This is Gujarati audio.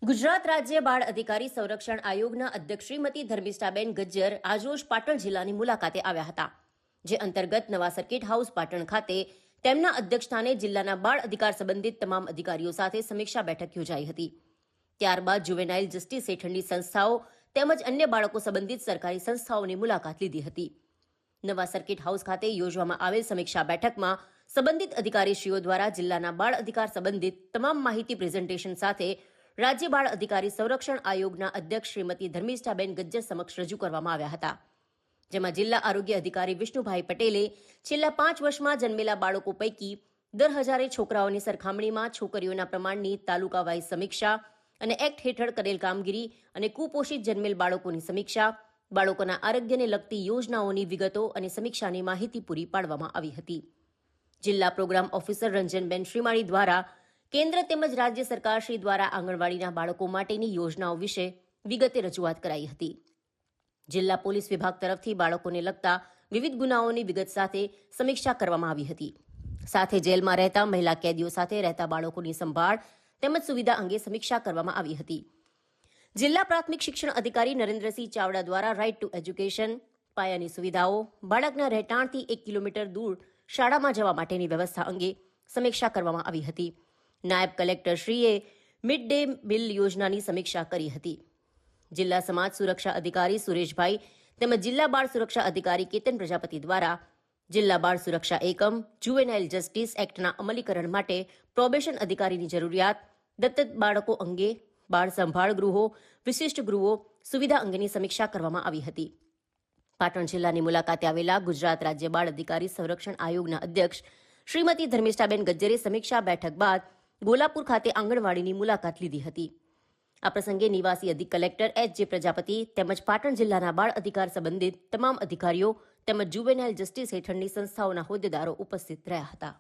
ગુજરાત રાજ્ય બાળ અધિકારી સંરક્ષણ આયોગના અધ્યક્ષ શ્રીમતી ધર્મિષ્ઠાબેન ગજ્જર આજરોજ પાટણ જિલ્લાની મુલાકાતે આવ્યા હતા, જે અંતર્ગત નવા સર્કિટ હાઉસ પાટણ ખાતે તેમના અધ્યક્ષસ્થાને જિલ્લાના બાળ અધિકાર સંબંધિત તમામ અધિકારીઓ સાથે સમીક્ષા બેઠક યોજાઈ હતી. ત્યારબાદ જુવેનાઇલ જસ્ટિસ હેઠળની સંસ્થાઓ તેમજ અન્ય બાળકો સંબંધિત સરકારી સંસ્થાઓની મુલાકાત લીધી હતી. નવા સર્કિટ હાઉસ ખાતે યોજવામાં આવેલ સમીક્ષા બેઠકમાં સંબંધિત અધિકારીશ્રીઓ દ્વારા જિલ્લાના બાળ અધિકાર સંબંધિત તમામ માહિતી પ્રેઝન્ટેશન સાથે રાજ્ય બાળ અધિકારી સંરક્ષણ આયોગના અધ્યક્ષ શ્રીમતી ધર્મિષ્ઠાબેન ગજ્જર સમક્ષ રજૂ કરવામાં આવ્યા હતા, જેમાં જિલ્લા આરોગ્ય અધિકારી વિષ્ણુભાઈ પટેલે છેલ્લા 5 વર્ષમાં જન્મેલા બાળકો પૈકી દર 1000 છોકરાઓની સરખામણીમાં છોકરીઓના પ્રમાણની તાલુકા વાઇઝ સમીક્ષા અને એક્ટ હેઠળ કરેલ કામગીરી અને કુપોષિત જન્મેલ બાળકોની સમીક્ષા, બાળકોના આરોગ્યને લગતી યોજનાઓની વિગતો અને સમીક્ષાની માહિતી પૂરી પાડવામાં આવી હતી. જિલ્લા પ્રોગ્રામ ઓફિસર રંજનબેન શ્રીમાળી દ્વારા કેન્દ્ર તેમજ રાજ્ય સરકારશ્રી દ્વારા આંગણવાડીના બાળકો માટેની યોજનાઓ વિશે વિગતે રજૂઆત કરાઈ હતી. જિલ્લા પોલીસ વિભાગ તરફથી બાળકોને લગતા વિવિધ ગુનાઓની વિગત સાથે સમીક્ષા કરવામાં આવી હતી. સાથે જેલમાં રહેતા મહિલા કેદીઓ સાથે રહેતા બાળકોની સંભાળ તેમજ સુવિધા અંગે સમીક્ષા કરવામાં આવી હતી. જિલ્લા પ્રાથમિક શિક્ષણ અધિકારી નરેન્દ્રસિંહ ચાવડા દ્વારા રાઇટ ટુ એજ્યુકેશન, પાયાની સુવિધાઓ, બાળકના રહેઠાણથી 1 કિલોમીટર દૂર શાળામાં જવા માટેની વ્યવસ્થા અંગે સમીક્ષા કરવામાં આવી હતી. નાયબ કલેક્ટરશ્રીએ મિડ ડે મીલ યોજનાની સમીક્ષા કરી હતી. જિલ્લા સમાજ સુરક્ષા અધિકારી સુરેશભાઈ તેમજ જિલ્લા બાળ સુરક્ષા અધિકારી કેતન પ્રજાપતિ દ્વારા જિલ્લા બાળ સુરક્ષા એકમ, જુવેનાઇલ જસ્ટિસ એક્ટના અમલીકરણ માટે પ્રોબેશન અધિકારીની જરૂરિયાત, દત્તક બાળકો અંગે બાળ સંભાળ ગૃહો, વિશિષ્ટ ગૃહો, સુવિધા અંગેની સમીક્ષા કરવામાં આવી હતી. પાટણ જિલ્લાની મુલાકાતે આવેલા ગુજરાત રાજ્ય બાળ અધિકારી સંરક્ષણ આયોગના અધ્યક્ષ શ્રીમતી ધર્મિષ્ઠાબેન ગજ્જરે સમીક્ષા બેઠક બાદ ગોલાપુર ખાતે આંગણવાડીની મુલાકાત લીધી હતી. આ પ્રસંગે નિવાસી અધિક કલેક્ટર H.J. પ્રજાપતિ તેમજ પાટણ જિલ્લાના બાળ અધિકાર સંબંધિત તમામ અધિકારીઓ તેમજ જુવેનાઇલ જસ્ટિસ હેઠળની સંસ્થાઓના હોદ્દેદારો ઉપસ્થિત રહ્યા હતા.